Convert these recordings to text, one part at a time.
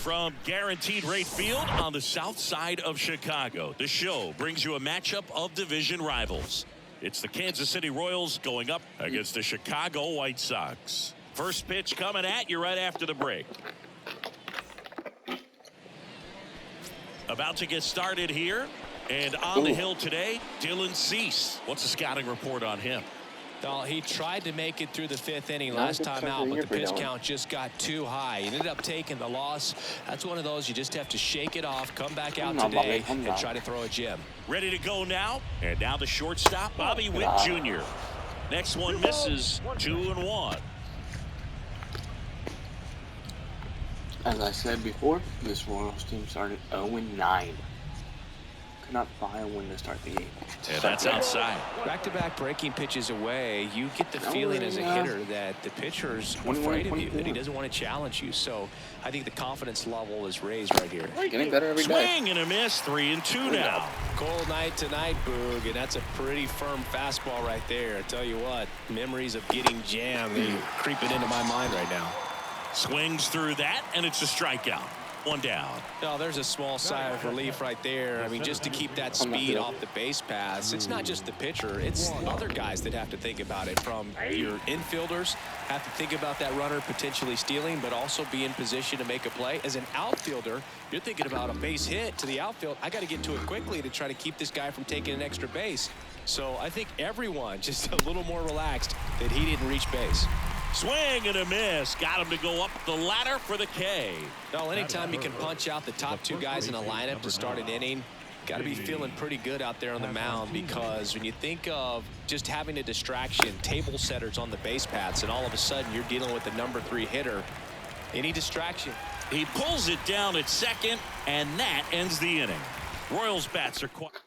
from Guaranteed Rate Field on the south side of Chicago. The show brings you a matchup of division rivals. It's the Kansas City Royals going up against the Chicago White Sox. First pitch coming at you right after the break. About to get started here. And on the hill today, Dylan Cease. What's the scouting report on him? Well, he tried to make it through the 5th inning last time out, but the pitch count just got too high. He ended up taking the loss. That's one of those you just have to shake it off, come back out today, and try to throw a gem. Ready to go now. And now the shortstop, Bobby Witt Jr. Next one misses, 2-1. As I said before, this Royals team started 0-9. Could not buy a win to start the game. Yeah, that's outside. Back-to-back breaking pitches away, you get the feeling as a hitter that the pitcher's afraid of you, that he doesn't want to challenge you. So I think the confidence level is raised right here. Getting better every day. Swing and a miss, 3-2 now. Cold night tonight, Boog, and that's a pretty firm fastball right there. I tell you what, memories of getting jammed, they're creeping into my mind right now. Swings through that, and it's a strikeout. One down. No, there's a small sigh of relief right there. I mean, just to keep that speed off the base paths. It's not just the pitcher. It's other guys that have to think about it. From your infielders have to think about that runner potentially stealing, but also be in position to make a play. As an outfielder, you're thinking about a base hit to the outfield. I got to get to it quickly to try to keep this guy from taking an extra base. So I think everyone just a little more relaxed that he didn't reach base. Swing and a miss. Got him to go up the ladder for the K. Well, anytime you can punch out the top two guys in a lineup to start an inning, got to be feeling pretty good out there on the mound, because when you think of just having a distraction, table setters on the base paths, and all of a sudden you're dealing with the number 3 hitter, any distraction. He pulls it down at second, and that ends the inning. Royals bats are quiet.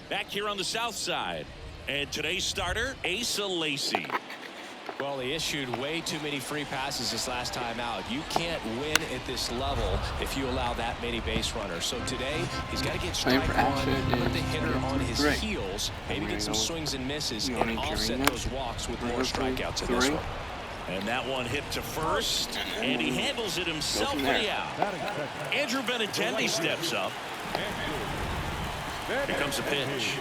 Back here on the south side. And today's starter, Asa Lacy. Well, he issued way too many free passes this last time out. You can't win at this level if you allow that many base runners. So today, he's got to get strike one, put the hitter on his heels, maybe get some swings and misses, and offset those walks with more strikeouts in this one. And that one hit to first, and he handles it himself for the out. Andrew Benintendi steps up. Here comes a pitch.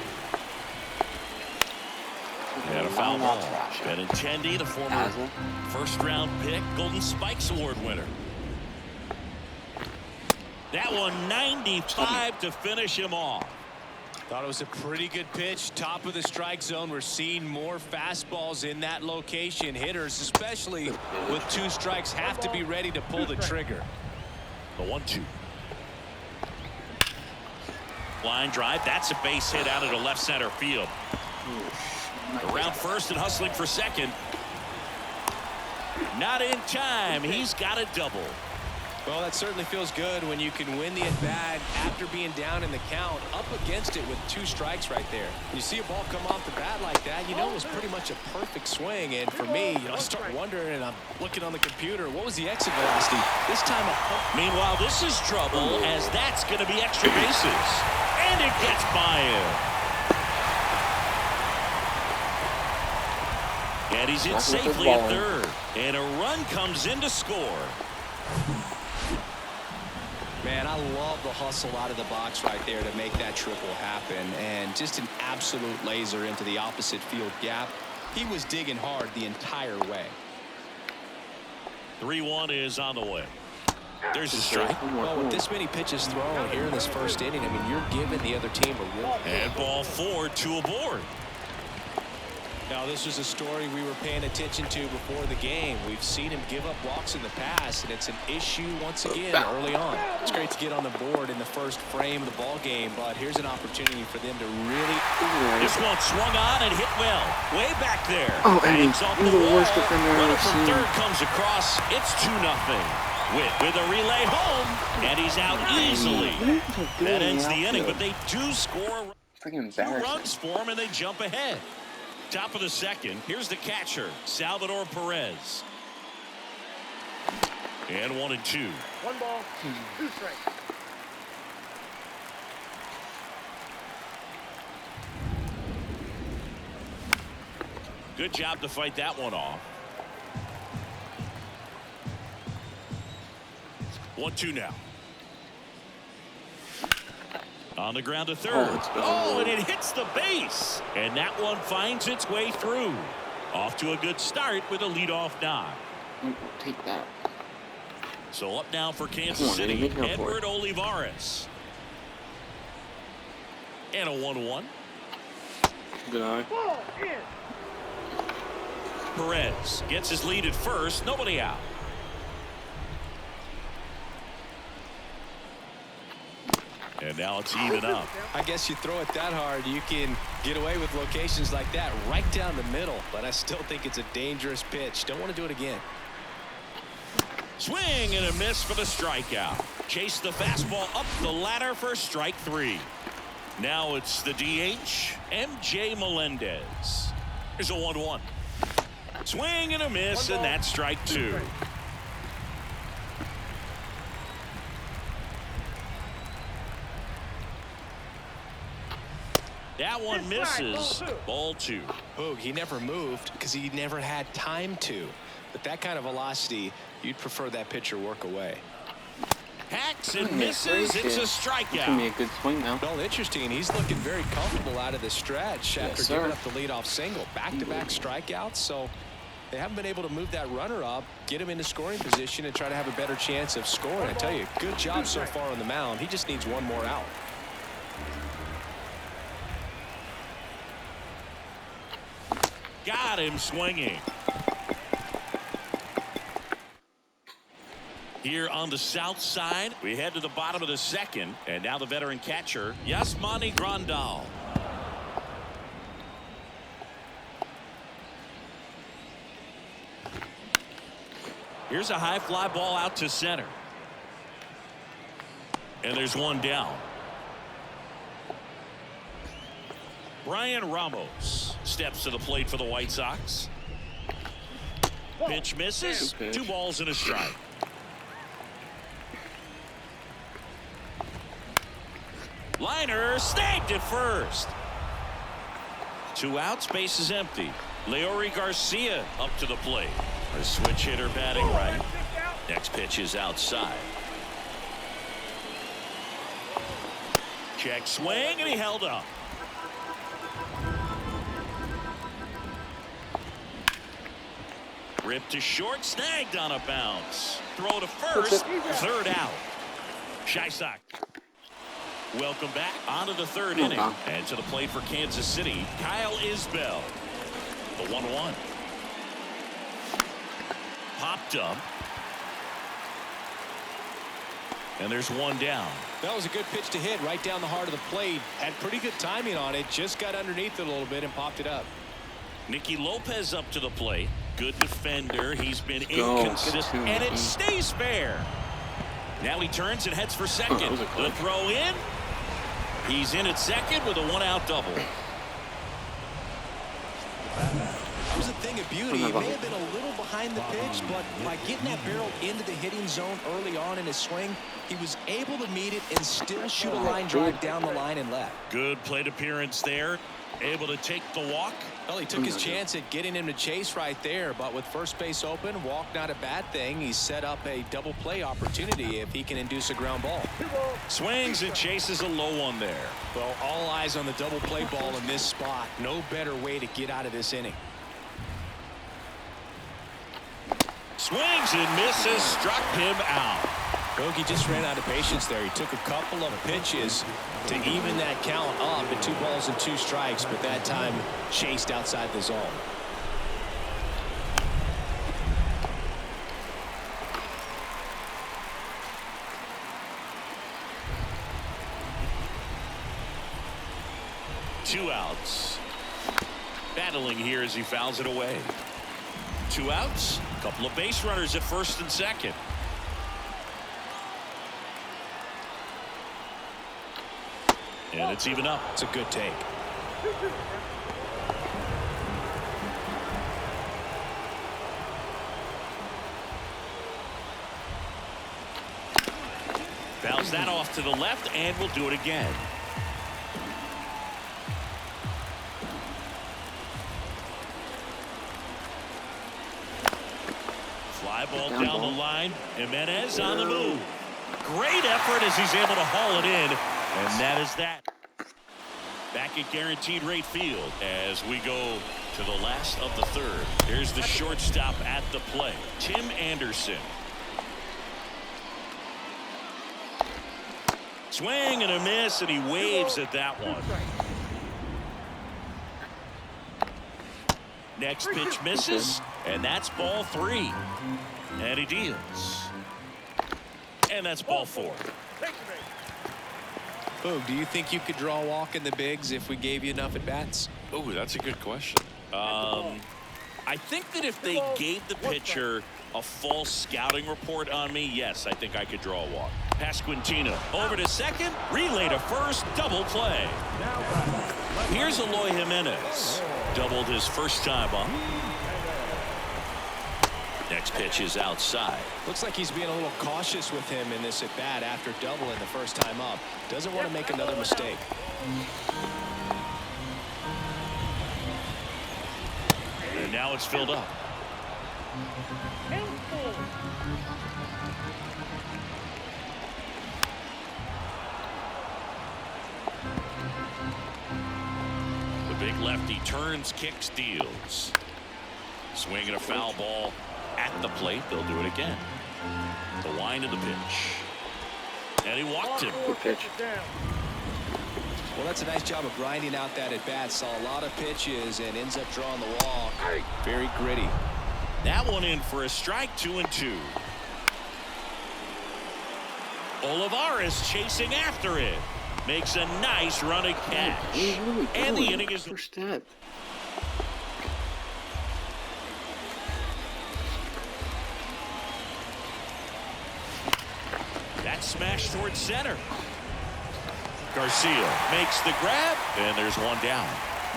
And a foul ball. Benintendi, the former first-round pick, Golden Spikes Award winner. That one 95 to finish him off. Thought it was a pretty good pitch. Top of the strike zone. We're seeing more fastballs in that location. Hitters, especially with 2 strikes, have to be ready to pull the trigger. The 1-2. Line drive. That's a base hit out of the left center field. Around first and hustling for second. Not in time. He's got a double. Well, that certainly feels good when you can win the at-bat after being down in the count, up against it with 2 strikes right there. When you see a ball come off the bat like that, you know it was pretty much a perfect swing. And for me, I start wondering, and I'm looking on the computer, what was the exit velocity? This time meanwhile, this is trouble, as that's going to be extra bases. And it gets by him. And he's in safely at third. And a run comes in to score. Man, I love the hustle out of the box right there to make that triple happen. And just an absolute laser into the opposite field gap. He was digging hard the entire way. 3-1 is on the way. There's a strike. Well, with this many pitches thrown here in this first inning, I mean, you're giving the other team a real. And ball 4, 2 aboard. Now, this was a story we were paying attention to before the game. We've seen him give up walks in the past, and it's an issue once again early on. It's great to get on the board in the first frame of the ball game, but here's an opportunity for them to really. This one swung on and hit well. Way back there. Oh, and he's the worst defender Runner I've from seen. third comes across. It's 2-0. Witt with a relay home, and he's out easily. That ends the inning, but they do score 2 runs for him, and they jump ahead. Top of the second. Here's the catcher, Salvador Perez. And 1-2. 1 ball, 2 strikes. Good job to fight that one off. 1-2 now. On the ground to third. Oh, and it hits the base. And that one finds its way through. Off to a good start with a leadoff knock. Take that. So up now for Kansas City, Edward Olivares. And a 1-1. Good eye. Perez gets his lead at first. Nobody out. And now it's even up. I guess you throw it that hard, you can get away with locations like that right down the middle. But I still think it's a dangerous pitch. Don't want to do it again. Swing and a miss for the strikeout. Chase the fastball up the ladder for strike 3. Now it's the DH, MJ Melendez. Here's a 1-1. Swing and a miss, and that's strike 2. That one misses. Ball 2. Boog, he never moved because he never had time to. But that kind of velocity, you'd prefer that pitcher work away. Hacks and misses. It's a strikeout. It's gonna be a good swing now. Well, interesting. He's looking very comfortable out of the stretch after giving up the leadoff single. Back-to-back strikeouts. So they haven't been able to move that runner up, get him into scoring position, and try to have a better chance of scoring. I tell you, good job so far on the mound. He just needs one more out. Got him swinging. Here on the south side, we head to the bottom of the second, and now the veteran catcher, Yasmani Grandal. Here's a high fly ball out to center. And there's one down. Brian Ramos steps to the plate for the White Sox. Pitch misses. 2 balls and a strike. Liner snagged at first. 2 outs, base is empty. Leori Garcia up to the plate. A switch hitter batting right. Next pitch is outside. Check swing, and he held up. Ripped to short, snagged on a bounce. Throw to first, 3rd out. Shysock. Welcome back onto the 3rd inning. And to the plate for Kansas City, Kyle Isbell. The 1-1. Popped up. And there's one down. That was a good pitch to hit right down the heart of the plate. Had pretty good timing on it. Just got underneath it a little bit and popped it up. Nicky Lopez up to the plate. Good defender. He's been inconsistent. And it stays fair. Now he turns and heads for second. The throw in. He's in at second with a 1-out double. That was a thing of beauty. He may have been a little behind the pitch, but by getting that barrel into the hitting zone early on in his swing, he was able to meet it and still shoot a line drive down the line and left. Good plate appearance there. Able to take the walk. Well, he took his chance at getting him to chase right there, but with first base open, walk not a bad thing. He set up a double play opportunity if he can induce a ground ball. Swings and chases a low one there. Well, all eyes on the double play ball in this spot. No better way to get out of this inning. Swings and misses, struck him out. Bogey just ran out of patience there. He took a couple of pitches to even that count up at 2 balls and 2 strikes, but that time chased outside the zone. Two outs. Battling here as he fouls it away. 2 outs. A couple of base runners at first and second. And it's even up. It's a good take. Fouls that off to the left, and we'll do it again. Fly ball down the line. Jimenez on the move. Great effort as he's able to haul it in. And that is that. Back at guaranteed rate field as we go to the last of the third. Here's the shortstop at the plate, Tim Anderson. Swing and a miss, and he waves at that one. Next pitch misses, and that's ball 3. And he deals. And that's ball 4. Boog, do you think you could draw a walk in the bigs if we gave you enough at-bats? Oh, that's a good question. I think that if they gave the pitcher a false scouting report on me, yes, I think I could draw a walk. Pasquantino over to second, relay to first, double play. Here's Eloy Jimenez. Doubled his first time up. Next pitch is outside. Looks like he's being a little cautious with him in this at-bat after doubling the first time up. Doesn't want to make another mistake. And now it's filled up. The big lefty turns, kicks, deals. Swing and a foul ball at the plate. They'll do it again. The wind of the pitch. And he walked him. Good pitch. Well, that's a nice job of grinding out that at-bat. Saw a lot of pitches and ends up drawing the walk. Very gritty. That one in for a strike, 2-2. Olivares chasing after it. Makes a nice running catch. And the inning is first step. That smash towards center. Garcia makes the grab, and there's one down.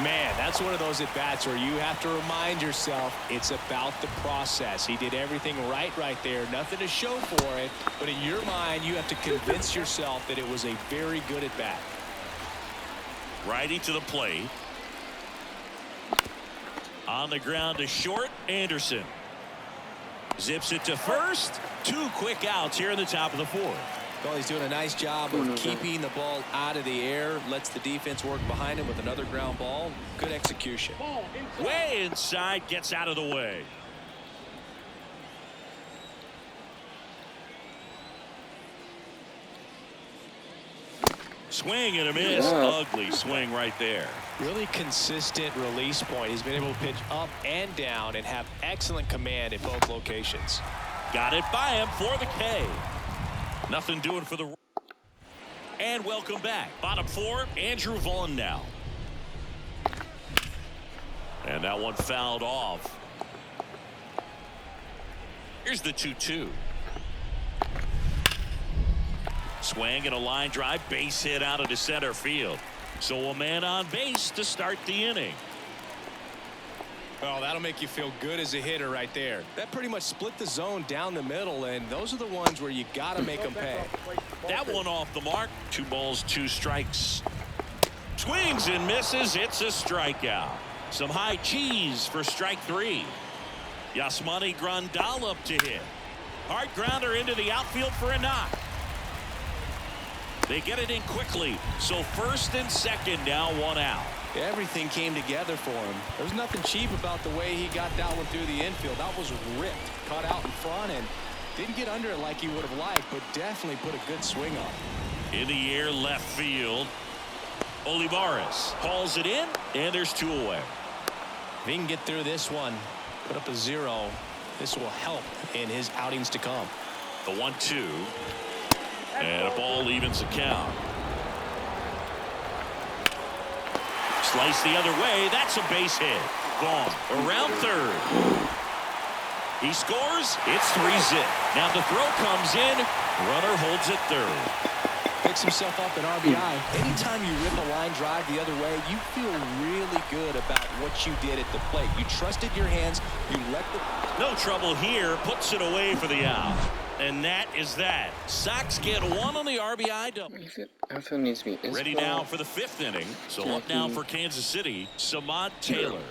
Man, that's one of those at-bats where you have to remind yourself it's about the process. He did everything right there. Nothing to show for it. But in your mind, you have to convince yourself that it was a very good at-bat. Righty to the plate. On the ground to short, Anderson. Zips it to first. 2 quick outs here in the top of the 4th. Well, he's doing a nice job of keeping the ball out of the air. Lets the defense work behind him with another ground ball. Good execution. Way inside, gets out of the way. Swing and a miss. Ugly swing right there. Really consistent release point. He's been able to pitch up and down and have excellent command at both locations. Got it by him for the K. Nothing doing for the. And welcome back. Bottom 4, Andrew Vaughn now. And that one fouled off. Here's the 2-2. Swing and a line drive, base hit out of the center field. So a man on base to start the inning. Well, that'll make you feel good as a hitter right there. That pretty much split the zone down the middle, and those are the ones where you got to make them pay. That one off the mark. 2 balls, 2 strikes. Swings and misses. It's a strikeout. Some high cheese for strike 3. Yasmani Grandal up to hit. Hard grounder into the outfield for a knock. They get it in quickly. So first and second, now 1 out. Everything came together for him. There was nothing cheap about the way he got that one through the infield. That was ripped, caught out in front, and didn't get under it like he would have liked, but definitely put a good swing on it. In the air, left field. Olivares hauls it in, and there's 2 away. If he can get through this one, put up a 0, this will help in his outings to come. The 1-2. And a ball evens the count. Slice the other way. That's a base hit. Vaughn around third. He scores. It's 3-zip. Now the throw comes in. Runner holds it third. Picks himself up an RBI. Anytime you rip a line drive the other way, you feel really good about what you did at the plate. You trusted your hands. You let the... No trouble here. Puts it away for the out. And that is that. Sox get 1 on the RBI double. Outfield needs to be ready now for the 5th inning. So up now for Kansas City, Samad Taylor.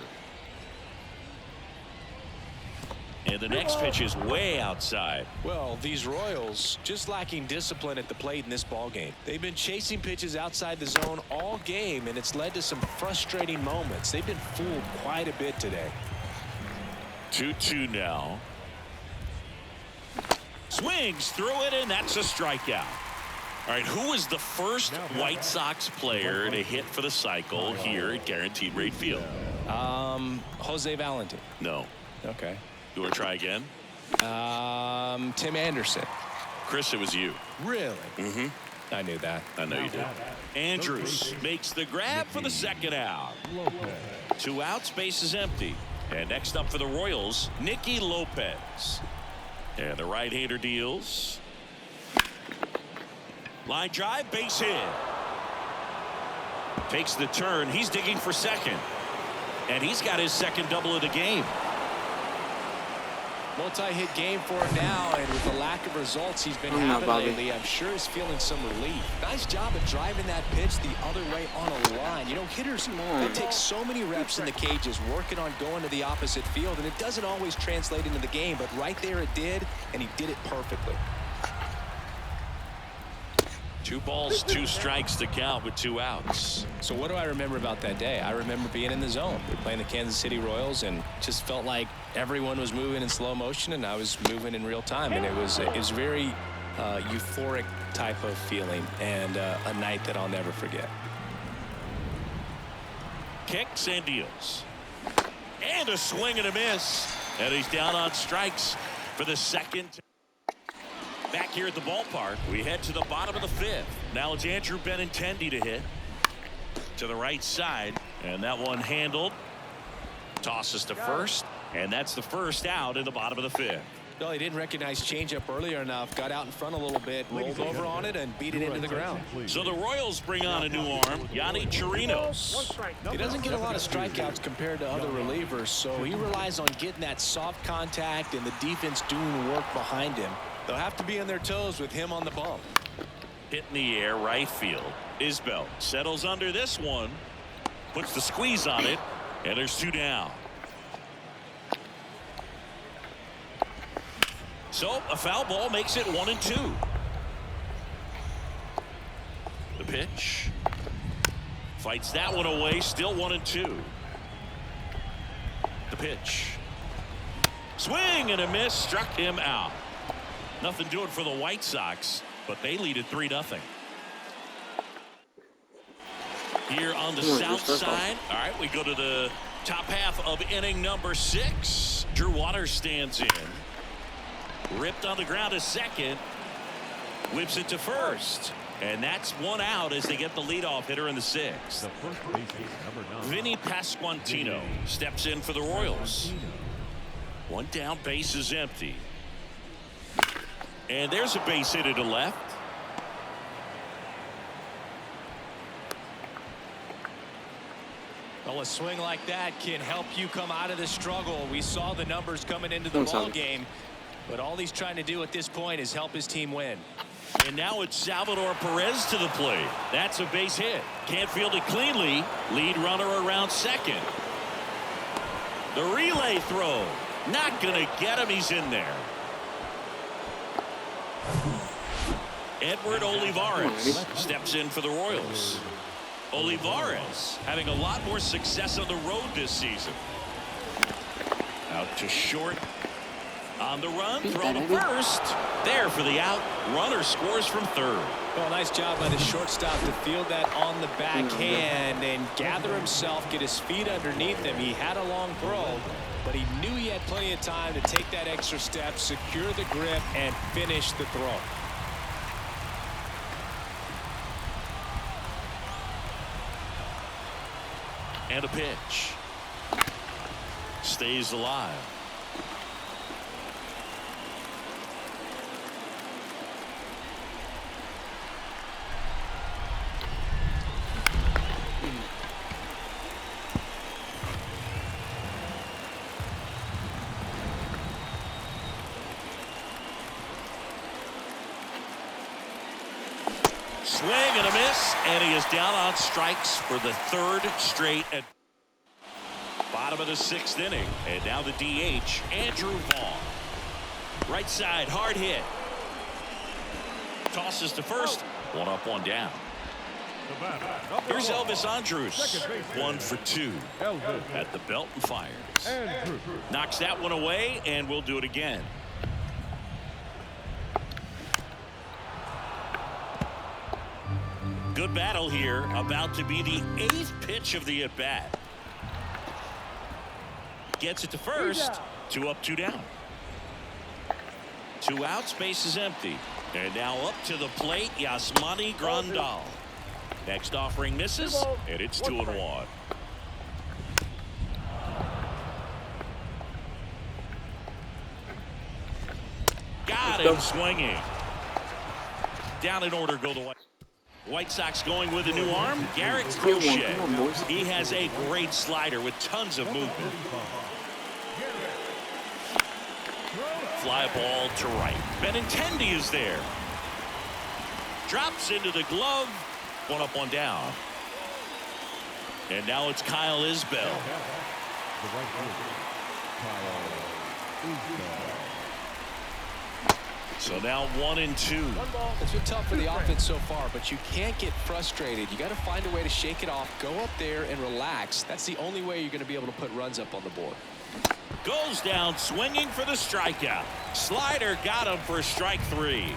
And the next pitch is way outside. Well, these Royals just lacking discipline at the plate in this ball game. They've been chasing pitches outside the zone all game, and it's led to some frustrating moments. They've been fooled quite a bit today. 2-2 now. Swings through it, and that's a strikeout. All right, who was the first White Sox player to hit for the cycle here at Guaranteed Rate Field? Jose Valentin. No. Okay. You want to try again? Tim Anderson. Chris, it was you. Really? Mm-hmm. I knew that. I know you did. Andrews makes the grab for the second out. 2 outs, base is empty. And next up for the Royals, Nicky Lopez. And the right-hander deals. Line drive, base hit. Takes the turn. He's digging for second. And he's got his second double of the game. Multi-hit game for him now, and with the lack of results he's been having lately, I'm sure he's feeling some relief. Nice job of driving that pitch the other way on a line. You know, hitters, they take so many reps in the cages working on going to the opposite field, and it doesn't always translate into the game, but right there it did, and he did it perfectly. 2 balls, 2 strikes to count with 2 outs. So what do I remember about that day? I remember being in the zone. We were playing the Kansas City Royals and just felt like everyone was moving in slow motion and I was moving in real time. And it was very euphoric type of feeling and a night that I'll never forget. Kicks and deals. And a swing and a miss. And he's down on strikes for the second. Back here at the ballpark, we head to the bottom of the 5th. Now it's Andrew Benintendi to hit. To the right side, and that one handled. Tosses to first, and that's the first out in the bottom of the 5th. Well, he didn't recognize changeup earlier enough, got out in front a little bit, rolled over on it, and beat it into the ground. So the Royals bring on a new arm, Yanni Chirinos. He doesn't get a lot of strikeouts compared to other relievers, so he relies on getting that soft contact and the defense doing work behind him. They'll have to be on their toes with him on the bump. Hit in the air, right field. Isbell settles under this one, puts the squeeze on it, and there's 2 down. So a foul ball makes it 1-2. The pitch. Fights that one away, still 1-2. The pitch. Swing and a miss, struck him out. Nothing doing for the White Sox, but they lead at 3-0. Here on the south side. All right, we go to the top half of inning number 6. Drew Waters stands in. Ripped on the ground to second. Whips it to first. And that's 1 out as they get the leadoff hitter in the 6th. Vinny Pasquantino steps in for the Royals. 1 down, base is empty. And there's a base hit to the left. Well, a swing like that can help you come out of the struggle. We saw the numbers coming into the ball game, but all he's trying to do at this point is help his team win. And now it's Salvador Perez to the plate. That's a base hit. Can't field it cleanly. Lead runner around second. The relay throw. Not going to get him. He's in there. Edward Olivares steps in for the Royals. Olivares having a lot more success on the road this season. Out to short. On the run, throw to first. There for the out. Runner scores from third. Well, nice job by the shortstop to field that on the backhand and gather himself, get his feet underneath him. He had a long throw, but he knew he had plenty of time to take that extra step, secure the grip, and finish the throw. And a pitch. Stays alive. Swing and a miss, and he is down on strikes for the 3rd straight. Bottom of the 6th inning. And now the DH, Andrew Vaughn. Right side, hard hit. Tosses to first. One up, one down. Here's Elvis Andrus. 1 for 2 at the belt and fires. Knocks that one away, and we'll do it again. Good battle here. About to be the 8th pitch of the at-bat. Gets it to first. 2 up, 2 down. 2 outs, base is empty. And now up to the plate, Yasmani Grandal. Next offering misses, and it's 2-1. Got him swinging. Down in order go the White Sox going with a new arm, Garrett Crochet. He has a great slider with tons of movement. Fly ball to right. Benintendi is there. Drops into the glove. 1 up, 1 down. And now it's Kyle Isbell. So now 1 and 2. It's been tough for the offense so far, but you can't get frustrated. You got to find a way to shake it off, go up there and relax. That's the only way you're going to be able to put runs up on the board. Goes down swinging for the strikeout. Slider got him for strike 3.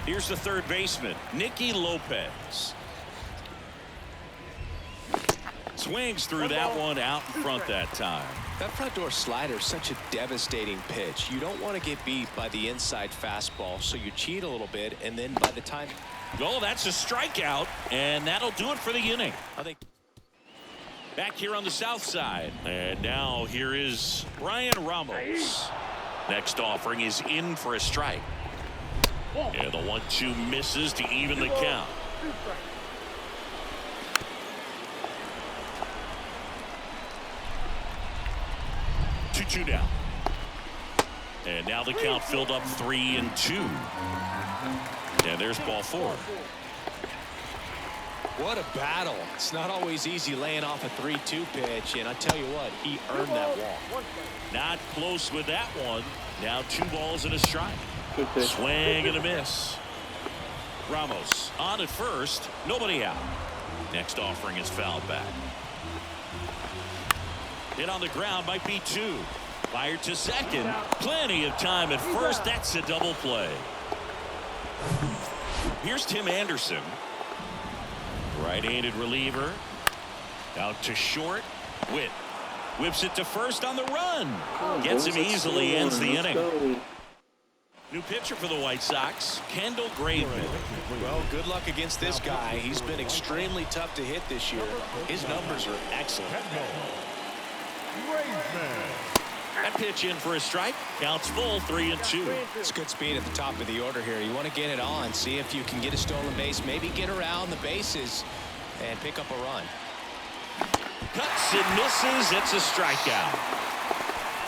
Here's the third baseman, Nicky Lopez. Swings through that one out in front that time. That front door slider is such a devastating pitch. You don't want to get beat by the inside fastball, so you cheat a little bit, and then by the time... Oh, that's a strikeout, and that'll do it for the inning. I think back here on the south side. And now here is Brian Ramos. Next offering is in for a strike. And the 1-2 misses to even the count. 2-2 down. And now the count filled up 3-2. And there's ball 4. What a battle. It's not always easy laying off a 3-2 pitch, and I tell you what, he earned that walk. Not close with that one. Now 2 balls and a strike. Swing and a miss. Ramos on at first. Nobody out. Next offering is fouled back. Hit on the ground, might be 2. Fired to second. Plenty of time at first. That's a double play. Here's Tim Anderson. Right-handed reliever. Out to short. Witt whips it to first on the run. Gets him easily, ends the inning. New pitcher for the White Sox, Kendall Graveman. Well, good luck against this guy. He's been extremely tough to hit this year. His numbers are excellent. That pitch in for a strike. Counts full, 3-2. It's good speed at the top of the order here. You want to get it on, see if you can get a stolen base, maybe get around the bases and pick up a run. Cuts and misses. It's a strikeout.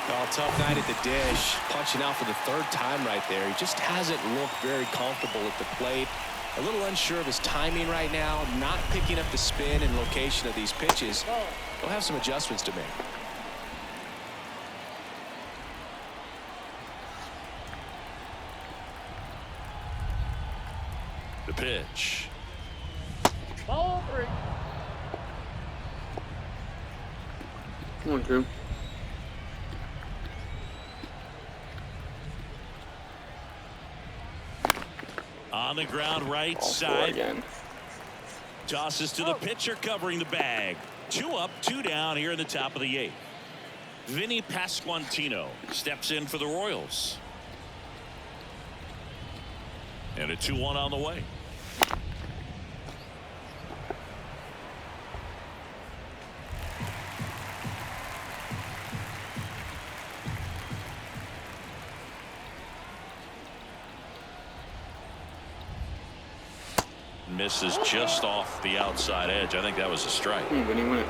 Oh, tough night at the dish. Punching out for the 3rd time right there. He just hasn't looked very comfortable at the plate. A little unsure of his timing right now. Not picking up the spin and location of these pitches. He'll have some adjustments to make. The pitch. Ball 3. Come on, Drew. On the ground, right side. Again. Tosses to the pitcher covering the bag. 2 up, 2 down here in the top of the 8th. Vinny Pasquantino steps in for the Royals. And a 2-1 on the way. Misses just off the outside edge. I think that was a strike. When he went.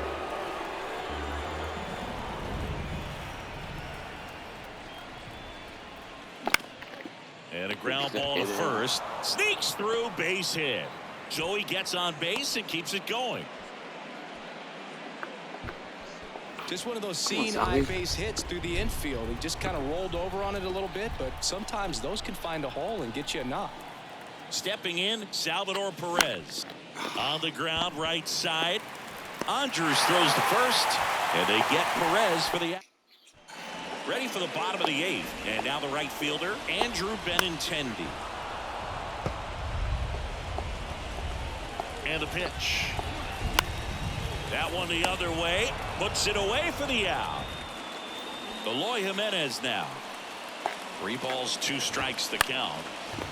And a ground ball to first. Sneaks through, base hit. So he gets on base and keeps it going. Just one of those seeing high base hits through the infield. He just kind of rolled over on it a little bit, but sometimes those can find a hole and get you a knock. Stepping in, Salvador Perez. On the ground, right side. Andrews throws the first, and they get Perez for the out. Ready for the bottom of the 8th. And now the right fielder, Andrew Benintendi. And the pitch. That one the other way. Puts it away for the out. Eloy Jimenez now. 3 balls, 2 strikes the count.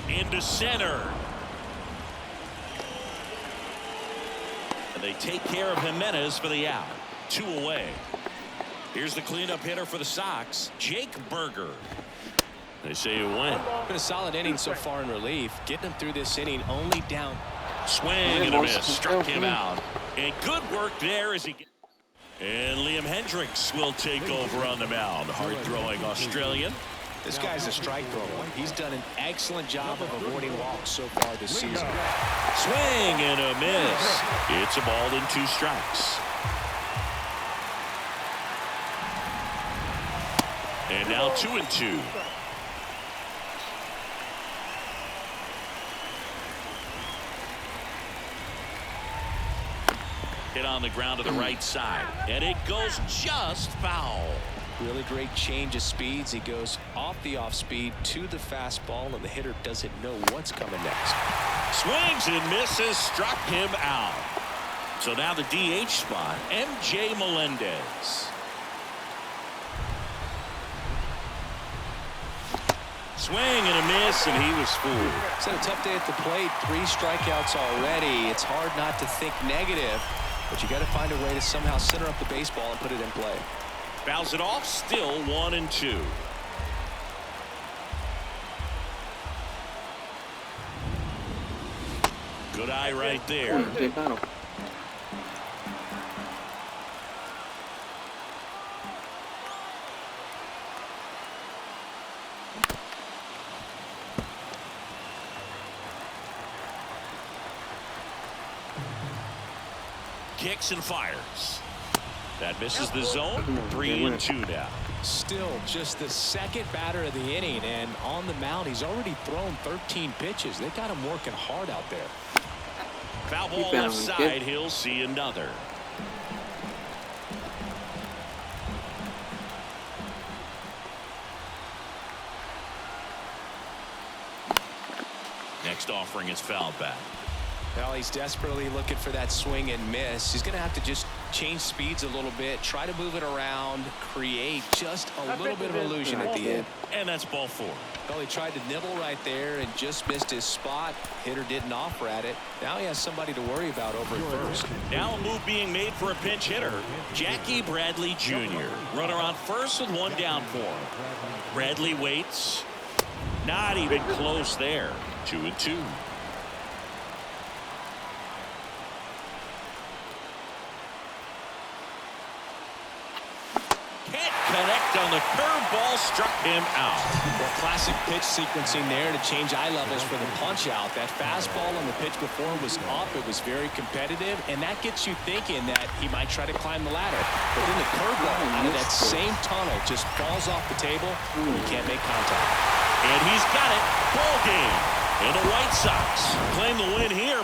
Into center. And they take care of Jimenez for the out. 2 away. Here's the cleanup hitter for the Sox, Jake Berger. They say you win. Been a solid inning so far in relief. Getting him through this inning only down. Swing and a miss. Struck him out. And good work there as he gets. And Liam Hendricks will take over on the mound. Hard-throwing Australian. This guy's a strike thrower. He's done an excellent job of avoiding walks so far this season. Swing and a miss. It's a ball and 2 strikes. And now 2-2. Hit on the ground to the right side. And it goes just foul. Really great change of speeds. He goes off the off speed to the fastball, and the hitter doesn't know what's coming next. Swings and misses. Struck him out. So now the DH spot, MJ Melendez. Swing and a miss, and he was fooled. It's had a tough day at the plate. 3 strikeouts already. It's hard not to think negative, but you got to find a way to somehow center up the baseball and put it in play. Fouls it off, still 1-2. Good eye right there. Kicks and fires. That misses the zone. 3-2 now. Still just the 2nd batter of the inning, and on the mound he's already thrown 13 pitches. They got him working hard out there. Foul ball left side. He'll see another. Next offering is fouled back. Well, he's desperately looking for that swing and miss. He's going to have to just change speeds a little bit, try to move it around, create just a little bit of illusion at the end. And that's ball 4. Well, he tried to nibble right there and just missed his spot. Hitter didn't offer at it. Now he has somebody to worry about over at first. Now a move being made for a pinch hitter, Jackie Bradley Jr. Runner on first with 1 down for him. Bradley waits. Not even close there. 2-2. Connect on the curveball, struck him out. Well, classic pitch sequencing there to change eye levels for the punch out. That fastball on the pitch before was up. It was very competitive, and that gets you thinking that he might try to climb the ladder. But then the curveball out of that same tunnel just falls off the table, and you can't make contact. And he's got it. Ball game. And the White Sox claim the win here.